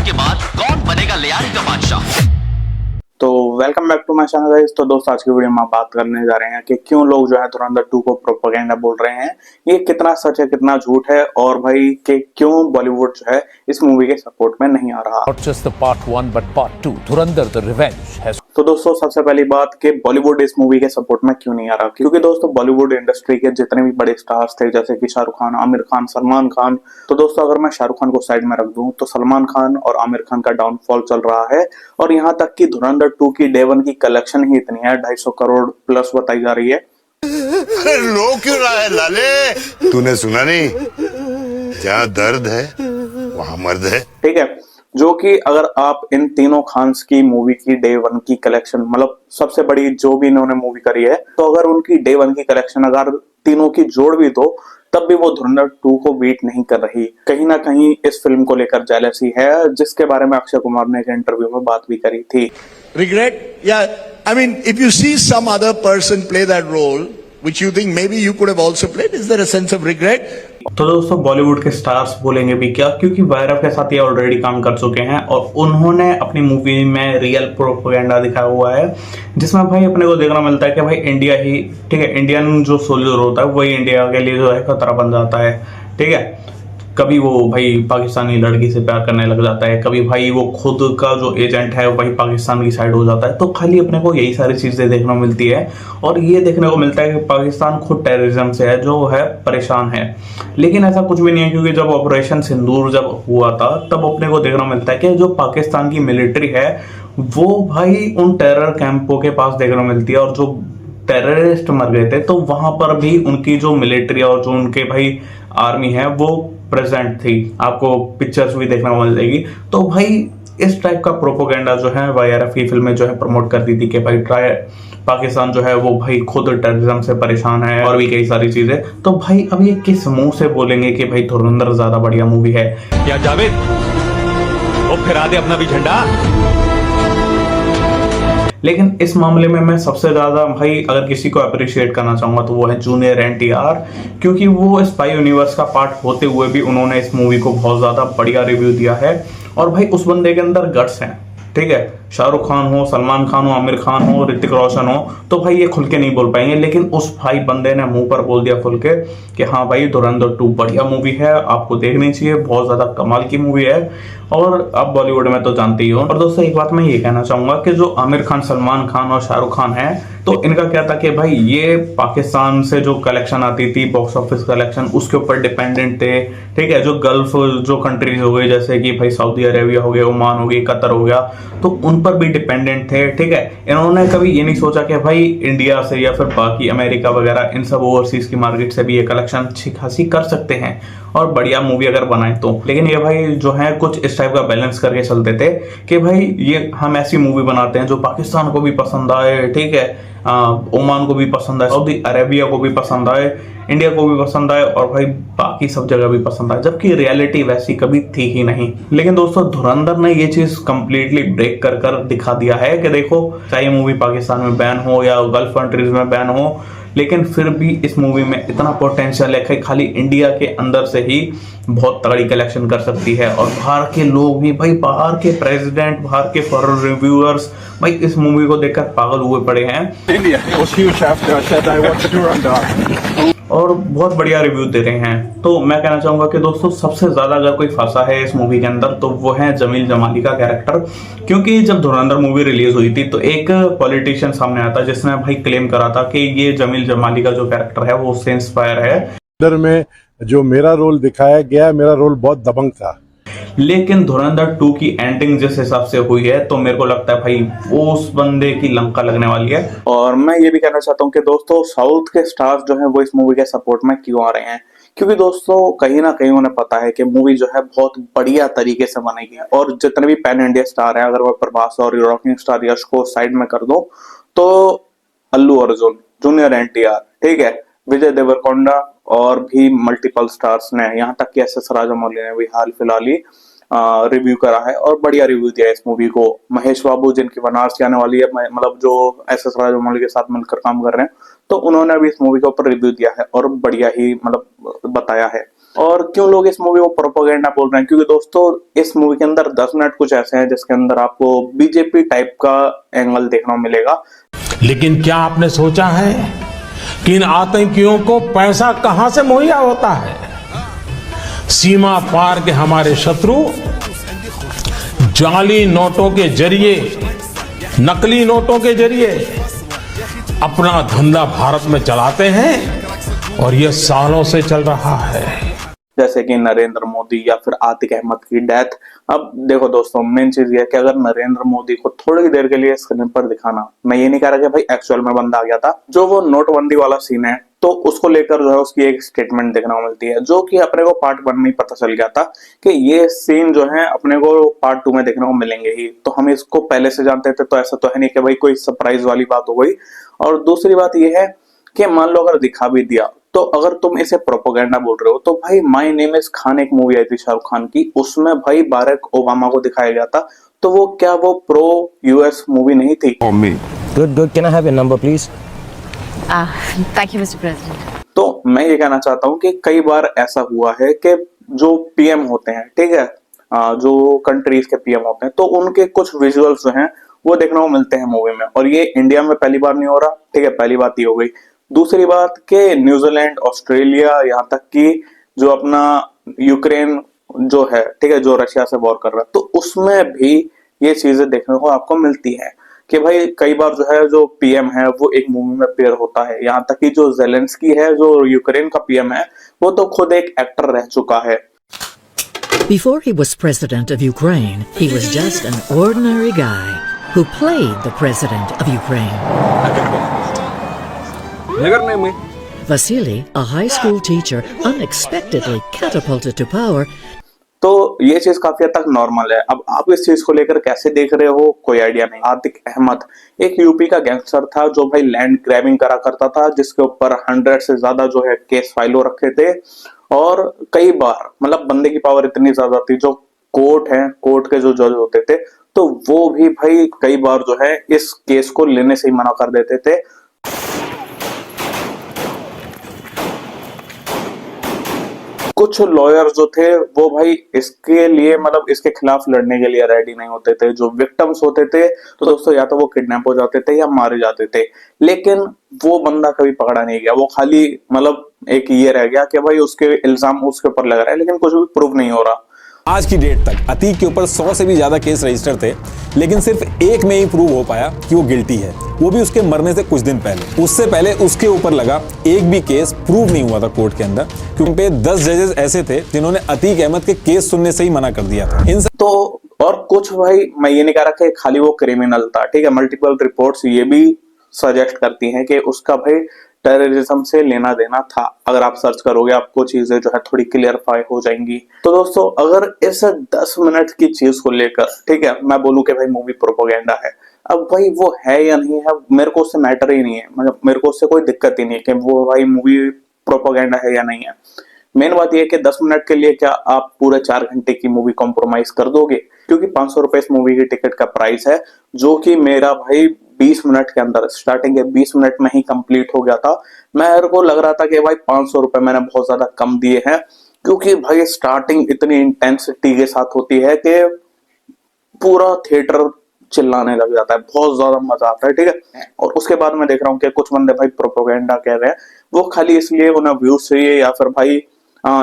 Episode के बाद कौन बनेगा लियारी का बादशाह। तो welcome back to my channel guys. तो दोस्तों आज की वीडियो में हम बात करने जा रहे हैं कि क्यों लोग जो है धुरंधर 2 को प्रोपेगेंडा बोल रहे हैं, ये कितना सच है कितना झूठ है, और भाई कि क्यों बॉलीवुड जो है इस मूवी के सपोर्ट में नहीं आ रहा। Not just the part 1 but part 2, Dhurandhar the Revenge has तो दोस्तों सबसे पहली बात कि बॉलीवुड इस मूवी के सपोर्ट में क्यों नहीं आ रहा, क्योंकि दोस्तों बॉलीवुड इंडस्ट्री के जितने भी बड़े स्टार्स थे जैसे कि शाहरुख खान, आमिर खान, सलमान खान, तो दोस्तों अगर मैं शाहरुख खान को साइड में रख दूं तो सलमान खान और आमिर खान का डाउनफॉल चल रहा है। और यहाँ तक कि धुरंधर 2 की डे 1 की कलेक्शन ही इतनी है, 250 करोड़ प्लस बताई जा रही है। रो क्यों रहा है लाले? तूने सुना नहीं, जहाँ दर्द है वहाँ मर्द है। ठीक है, जो कि अगर आप इन तीनों खान्स की मूवी की डे 1 की कलेक्शन, मतलब सबसे बड़ी जो भी इन्होंने मूवी करी है, तो अगर उनकी डे 1 की कलेक्शन अगर तीनों की जोड़ भी दो तब भी वो धुरंधर 2 को बीट नहीं कर रही। कहीं ना कहीं इस फिल्म को लेकर जेलसी है, जिसके बारे में अक्षय कुमार ने एक इंटरव्यू में बात भी करी थी। Regret? Yeah, I mean, if you see some other person play that role, which you think maybe you could have also played, is there a sense of regret? तो दोस्तों बॉलीवुड के स्टार्स बोलेंगे भी क्या, क्योंकि वायरव के साथ ये ऑलरेडी काम कर चुके हैं और उन्होंने अपनी मूवी में रियल प्रोपेगेंडा दिखाया हुआ है, जिसमें भाई अपने को देखना मिलता है कि भाई इंडिया ही, ठीक है, इंडियन जो सोल्जर होता है वही इंडिया के लिए जो है खतरा बन जाता है। ठीक है, कभी वो भाई पाकिस्तानी लड़की से प्यार करने लग जाता है, कभी भाई वो खुद का जो एजेंट है वही पाकिस्तान की साइड हो जाता है। तो खाली अपने को यही सारी चीजें देखने को मिलती है और ये देखने को मिलता है कि पाकिस्तान खुद टेररिज्म से है जो है परेशान है। लेकिन ऐसा कुछ भी नहीं है, क्योंकि जब ऑपरेशन सिंदूर जब हुआ था तब अपने को देखना मिलता है कि जो पाकिस्तान की मिलिट्री है वो भाई उन टेरर कैंपों के पास देखने मिलती है, और जो टेररिस्ट मर गए थे तो वहां पर भी उनकी जो मिलिट्री और जो उनके भाई आर्मी है वो प्रेजेंट थी। आपको पिक्चर्स भी देखने को मिल जाएगी। तो भाई इस टाइप का प्रोपोगेंडा जो है वाईआरएफ की फिल्में जो है प्रमोट करती थी कि भाई पाकिस्तान जो है वो भाई खुद टेररिज्म से परेशान है और भी कई सारी चीजें। तो भाई अब ये किस मुंह से बोलेंगे कि भाई धुरंधर ज्यादा बढ़िया मूवी है? क्या जावेद वो फिरा दे अपना भी झंडा। लेकिन इस मामले में मैं सबसे ज्यादा भाई अगर किसी को अप्रिशिएट करना चाहूंगा तो वो है जूनियर एनटीआर, क्योंकि वो स्पाई यूनिवर्स का पार्ट होते हुए भी उन्होंने इस मूवी को बहुत ज्यादा बढ़िया रिव्यू दिया है। और भाई उस बंदे के अंदर गट्स हैं, ठीक है, शाहरुख खान हो, सलमान खान हो, आमिर खान हो, ऋतिक रोशन हो, तो भाई ये खुल के नहीं बोल पाएंगे, लेकिन उस भाई बंदे ने मुंह पर बोल दिया खुल के कि हाँ भाई धुरंधर 2 बढ़िया मूवी है, आपको देखनी चाहिए, बहुत ज्यादा कमाल की मूवी है। और अब बॉलीवुड में तो जानते ही हो। और दोस्तों एक बात मैं ये कहना चाहूंगा कि जो आमिर खान, सलमान खान और शाहरुख खान है, तो इनका क्या था कि भाई ये पाकिस्तान से जो कलेक्शन आती थी, बॉक्स ऑफिस कलेक्शन, उसके ऊपर डिपेंडेंट थे। ठीक है, जो गल्फ जो कंट्रीज हो गई जैसे कि भाई सऊदी अरेबिया हो गया, ओमान हो गई, कतर हो गया, तो उन पर भी डिपेंडेंट थे। ठीक है, इन्होंने कभी ये नहीं सोचा कि भाई इंडिया से या फिर बाकी अमेरिका वगैरह इन सब ओवरसीज की मार्केट से भी ये कलेक्शन अच्छी खासी कर सकते हैं और बढ़िया मूवी अगर बनाए तो। लेकिन ये भाई जो है कुछ इस टाइप का बैलेंस करके चलते थे कि भाई ये हम ऐसी मूवी बनाते हैं जो पाकिस्तान को भी पसंद आए, ठीक है, ओमान को भी पसंद आए, सऊदी अरेबिया को भी पसंद आए, इंडिया को भी पसंद आए और भाई बाकी सब जगह भी पसंद आए, जबकि रियलिटी वैसी कभी थी ही नहीं। लेकिन दोस्तों धुरंधर ने ये चीज कंप्लीटली ब्रेक कर कर दिखा दिया है कि देखो चाहे मूवी पाकिस्तान में बैन हो या गल्फ कंट्रीज में बैन हो, लेकिन फिर भी इस मूवी में इतना पोटेंशियल है कि खाली इंडिया के अंदर से ही बहुत तगड़ी कलेक्शन कर सकती है। और बाहर के लोग भी भाई, बाहर के प्रेसिडेंट, बाहर के फॉरेन रिव्यूअर्स भाई इस मूवी को देखकर पागल हुए पड़े हैं और बहुत बढ़िया रिव्यू दे रहे हैं। तो मैं कहना चाहूंगा कि दोस्तों सबसे ज्यादा अगर कोई फंसा है इस मूवी के अंदर तो वो है जमील जमाली का कैरेक्टर, क्योंकि जब धुरंधर मूवी रिलीज हुई थी तो एक पॉलिटिशियन सामने आता जिसने भाई क्लेम करा था कि ये जमील जमाली का जो कैरेक्टर है वो उससे इंस्पायर है। में जो मेरा रोल दिखाया गया, मेरा रोल बहुत दबंग था, लेकिन धुरंधर 2 की एंडिंग जिस हिसाब से हुई है तो मेरे को लगता है भाई वो उस बंदे की लंका लगने वाली है। और मैं ये भी कहना चाहता हूँ कि दोस्तों साउथ के स्टार्स जो हैं वो इस मूवी के सपोर्ट में क्यों आ रहे हैं, क्योंकि दोस्तों कहीं ना कहीं उन्हें पता है कि मूवी जो है बहुत बढ़िया तरीके से बनेगी। और जितने भी पैन इंडिया स्टार हैं, अगर मैं प्रभास और रॉकिंग स्टार यश को साइड में कर दूं तो अल्लू अर्जुन, जूनियर एनटीआर, ठीक है, विजय देवरकोंडा और भी मल्टीपल स्टार्स ने, यहाँ तक कि एस.एस. राजामौली ने भी हाल फिलहाल ही रिव्यू करा है और बढ़िया रिव्यू दिया है इस मूवी को। महेश बाबू जिनकी बनारस आने वाली है, मतलब जो एस.एस. राजामौली के साथ मिलकर काम कर रहे हैं, तो उन्होंने भी इस मूवी के ऊपर रिव्यू दिया है और बढ़िया ही मतलब बताया है। और क्यों लोग इस मूवी को प्रोपेगेंडा बोल रहे हैं, क्योंकि दोस्तों इस मूवी के अंदर 10 मिनट कुछ ऐसे हैं जिसके अंदर आपको बीजेपी टाइप का एंगल देखने को मिलेगा। लेकिन क्या आपने सोचा है कि इन आतंकियों को पैसा कहां से मुहैया होता है? सीमा पार के हमारे शत्रु जाली नोटों के जरिए, नकली नोटों के जरिए अपना धंधा भारत में चलाते हैं और यह सालों से चल रहा है। जैसे कि नरेंद्र मोदी या फिर आतिक अहमद की डेथ। अब देखो दोस्तों, मेन चीज ये है कि अगर नरेंद्र मोदी को थोड़ी देर के लिए स्क्रीन पर दिखाना, मैं ये नहीं कह रहा कि भाई एक्चुअल में बंदा आ गया था, जो वो नोटबंदी वाला सीन है तो उसको लेकर जो है उसकी एक स्टेटमेंट देखने को मिलती है, जो कि अपने को पार्ट 1 में ही पता चल गया था कि ये सीन जो है अपने को पार्ट 2 में देखने को मिलेंगे ही। तो हम इसको पहले से जानते थे, तो ऐसा तो है नहीं कि भाई कोई सरप्राइज वाली बात हो गई। और दूसरी बात ये है कि मान लो अगर दिखा भी दिया, तो अगर तुम इसे प्रोपेगेंडा बोल रहे हो, तो भाई माय नेम इज खान एक मूवी आई थी शाहरुख खान की, उसमें भाई बाराक ओबामा को दिखाया गया था, तो वो क्या वो प्रो यूएस मूवी नहीं थी? Good. Can I have your number, please? Thank you, Mr. President. तो मैं ये कहना चाहता हूँ कि कई बार ऐसा हुआ है कि जो पीएम होते हैं, ठीक है, जो कंट्रीज के पीएम होते हैं, तो उनके कुछ विजुअल्स जो हैं वो देखने को मिलते हैं मूवी में, और ये इंडिया में पहली बार नहीं हो रहा, ठीक है, पहली बात ये हो गई। दूसरी बात कि न्यूजीलैंड, ऑस्ट्रेलिया, यहाँ तक कि जो अपना यूक्रेन जो है, ठीक है, जो रशिया से वॉर कर रहा है, तो उसमें भी ये चीजें देखने को आपको मिलती है कि भाई कई बार जो है जो पीएम है वो एक मूवी में पेयर होता है। यहाँ तक कि जो जेलेंस्की है, जो यूक्रेन का पीएम है, वो तो खुद एक एक्टर रह चुका है। Before he was president of Ukraine, he was just an ordinary guy who played the president of Ukraine. Vasily, a high school teacher, unexpectedly catapulted to power. तो ये चीज काफी हद तक नॉर्मल है। अब आप इस चीज को लेकर कैसे देख रहे हो, कोई आइडिया नहीं। आतिक अहमद एक यूपी का गैंगस्टर था जो भाई लैंड ग्रैबिंग करा करता था, जिसके ऊपर 100 से ज्यादा जो है केस फाइल हो रखे थे, और कई बार मतलब बंदे की पावर इतनी ज्यादा थी, जो कोर्ट के जो जज होते थे, तो वो भी भाई कई बार जो है इस केस को लेने से ही मना कर देते थे। कुछ लॉयर जो थे वो भाई इसके लिए मतलब इसके खिलाफ लड़ने के लिए रेडी नहीं होते थे। जो विक्टिम्स होते थे तो दोस्तों या तो वो किडनैप हो जाते थे या मारे जाते थे, लेकिन वो बंदा कभी पकड़ा नहीं गया। वो खाली मतलब एक ये रह गया कि भाई उसके इल्जाम उसके ऊपर लग रहा है, लेकिन कुछ भी प्रूव नहीं हो रहा। आज की डेट तक अतीक के ऊपर 100 से भी ज्यादा केस रजिस्टर थे, लेकिन सिर्फ एक में ही प्रूव हो पाया कि वो गिल्टी है, वो भी उसके मरने से कुछ दिन पहले। उससे पहले उसके ऊपर लगा एक भी केस प्रूव नहीं हुआ था कोर्ट के अंदर, क्योंकि 10 जजेस ऐसे थे जिन्होंने अतीक अहमद के केस सुनने से ही मना कर दिया था। तो और कुछ भाई मैं ये नहीं कह रहा कि खाली वो क्रिमिनल था, ठीक है, मल्टीपल रिपोर्ट्स ये भी सजेस्ट करती हैं कि उसका भाई टेररिज्म से लेना देना था। अगर आप सर्च करोगे आपको चीजें जो है थोड़ी क्लियरफाई हो जाएंगी। तो दोस्तों अगर इस 10 मिनट की चीज को लेकर, ठीक है, मैं बोलूं कि भाई मूवी प्रोपेगेंडा है, अब भाई वो है या नहीं है मेरे को उससे मैटर ही नहीं है, मतलब मेरे को उससे कोई दिक्कत ही नहीं है कि वो भाई मूवी प्रोपेगेंडा है या नहीं है। मेन बात यह है कि 10 मिनट के लिए क्या आप पूरे 4 घंटे की मूवी कॉम्प्रोमाइज कर दोगे? क्योंकि 500 रुपए इस मूवी की टिकट का प्राइस है, जो कि मेरा भाई 20 मिनट के अंदर, स्टार्टिंग के 20 मिनट में ही कंप्लीट हो गया था। मेरे को लग रहा था कि भाई 500 रुपए मैंने बहुत ज्यादा कम दिए हैं, क्योंकि भाई स्टार्टिंग इतनी इंटेंसिटी के साथ होती है कि पूरा थिएटर चिल्लाने लग जाता है, बहुत ज्यादा मजा आता है, ठीक है। और उसके बाद मैं देख रहा हूँ कि कुछ बंदे भाई प्रोपेगेंडा कह रहे हैं, वो खाली इसलिए उन्हें व्यूज चाहिए या फिर भाई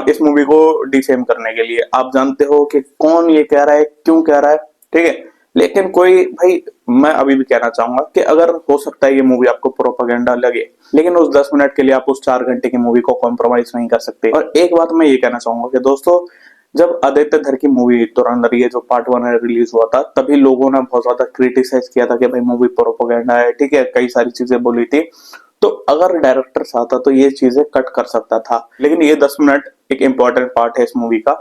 इस मूवी को डिफेम करने के लिए। आप जानते हो कि कौन ये कह रहा है, क्यों कह रहा है, ठीक है। लेकिन कोई भाई, मैं अभी भी कहना चाहूंगा कि अगर हो सकता है ये मूवी आपको प्रोपेगेंडा लगे, लेकिन उस 10 मिनट के लिए आप उस 4 घंटे की मूवी को कॉम्प्रोमाइज नहीं कर सकते। और एक बात मैं ये कहना चाहूंगा कि दोस्तों, जब आदित्य धर की मूवी धुरंधर ये जो पार्ट 1 रिलीज हुआ था, तभी लोगों ने बहुत ज्यादा क्रिटिसाइज किया था कि भाई मूवी प्रोपेगेंडा है, ठीक है, कई सारी चीजें बोली थी। तो अगर डायरेक्टर चाहता तो ये चीजें कट कर सकता था, लेकिन ये 10 मिनट एक इंपॉर्टेंट पार्ट है इस मूवी का।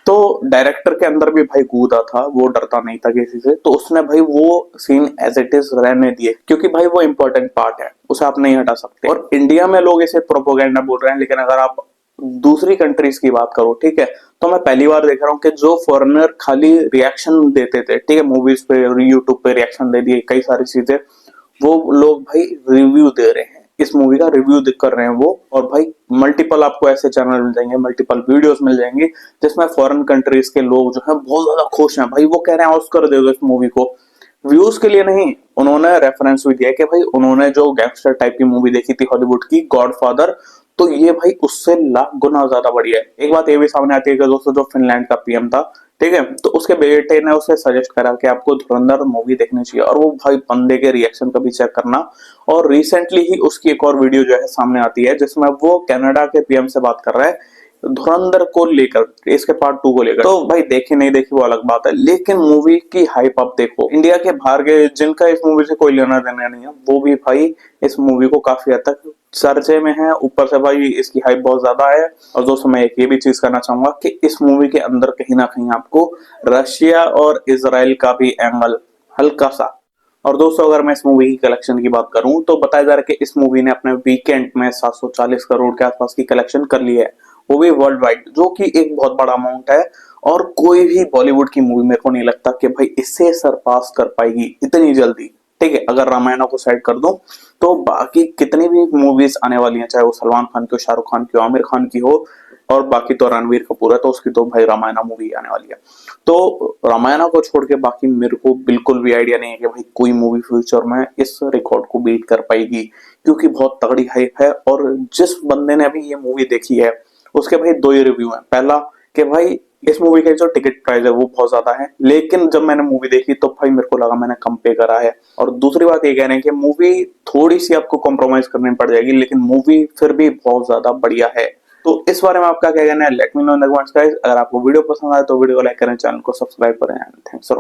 तो डायरेक्टर के अंदर भी भाई कूदा था, वो डरता नहीं था किसी से, तो उसने भाई वो सीन एज इट इज रहने दिए, क्योंकि भाई वो इंपॉर्टेंट पार्ट है, उसे आप नहीं हटा सकते। और इंडिया में लोग इसे प्रोपेगेंडा बोल रहे हैं, लेकिन अगर आप दूसरी कंट्रीज की बात करो, ठीक है, तो मैं पहली बार देख रहा हूँ कि जो फॉरेनर खाली रिएक्शन देते थे, ठीक है, मूवीज पे यूट्यूब पे रिएक्शन दे दिए, कई सारी चीजें, वो लोग भाई रिव्यू दे रहे हैं इस मूवी का रिव्यू कर रहे हैं वो। और भाई मल्टीपल आपको ऐसे चैनल मिल जाएंगे, मल्टीपल वीडियोस मिल जाएंगे जिसमें फॉरेन कंट्रीज के लोग जो है बहुत ज्यादा खुश हैं। भाई वो कह रहे हैं ऑस्कर दे दो इस मूवी को, व्यूज के लिए नहीं, उन्होंने रेफरेंस भी दिया कि भाई उन्होंने जो गैंगस्टर टाइप की मूवी देखी थी हॉलीवुड की गॉडफादर, तो ये भाई उससे लाख गुना ज्यादा बढ़िया है। एक बात ये भी सामने आती है कि दोस्तों जो फिनलैंड का पीएम था, ठीक है, तो उसके बेटे ने उसे सजेस्ट करा कि आपको धुरंधर मूवी देखनी चाहिए, और वो भाई बंदे के रिएक्शन का भी चेक करना। और रिसेंटली ही उसकी एक और वीडियो जो है सामने आती है जिसमें वो कनाडा के पीएम से बात कर रहा है धुरंधर को लेकर, इसके पार्ट 2 को लेकर। तो भाई देखी नहीं देखी वो अलग बात है, लेकिन मूवी की हाइप आप देखो। इंडिया के बाहर के जिनका इस मूवी से कोई लेना देना नहीं है, वो भी भाई इस मूवी को काफी हद तक चर्चे में है। ऊपर से भाई इसकी हाइप बहुत ज्यादा है। और दोस्तों मैं एक ये भी चीज करना चाहूंगा कि इस मूवी के अंदर कहीं ना कहीं आपको रशिया और इजराइल का भी एंगल हल्का सा। और दोस्तों अगर मैं इस मूवी की कलेक्शन की बात करूं तो बताया जा रहा है कि इस मूवी ने अपने वीकेंड में 740 करोड़ के आसपास की कलेक्शन कर ली है, वो भी वर्ल्ड वाइड, जो कि एक बहुत बड़ा अमाउंट है। और कोई भी बॉलीवुड की मूवी मेरे को नहीं लगता कि भाई इससे सरपास कर पाएगी इतनी जल्दी, ठीक है। अगर रामायण को साइड कर दूं तो बाकी कितनी भी मूवीज आने वाली हैं, चाहे वो सलमान खान की हो, शाहरुख खान की हो, आमिर खान की हो, और बाकी तो रणवीर कपूर है तो उसकी तो भाई रामायण मूवी आने वाली है। तो रामायण को छोड़ के बाकी मेरे को बिल्कुल भी आइडिया नहीं है कि भाई कोई मूवी फ्यूचर में इस रिकॉर्ड को बीट कर पाएगी, क्योंकि बहुत तगड़ी हाइप है। और जिस बंदे ने अभी ये मूवी देखी है उसके भाई 2 ही रिव्यू हैं। पहला कि भाई इस मूवी का जो टिकट प्राइस है वो बहुत ज्यादा है, लेकिन जब मैंने मूवी देखी तो भाई मेरे को लगा मैंने कम पे करा है। और दूसरी बात ये कह रहे हैं कि मूवी थोड़ी सी आपको कॉम्प्रोमाइज करनी पड़ जाएगी, लेकिन मूवी फिर भी बहुत ज्यादा बढ़िया है। तो इस बारे में आपका क्या कहना है, let me know in the comments guys. अगर आपको वीडियो पसंद आए तो वीडियो को लाइक करें, चैनल को सब्सक्राइब करें। Thanks for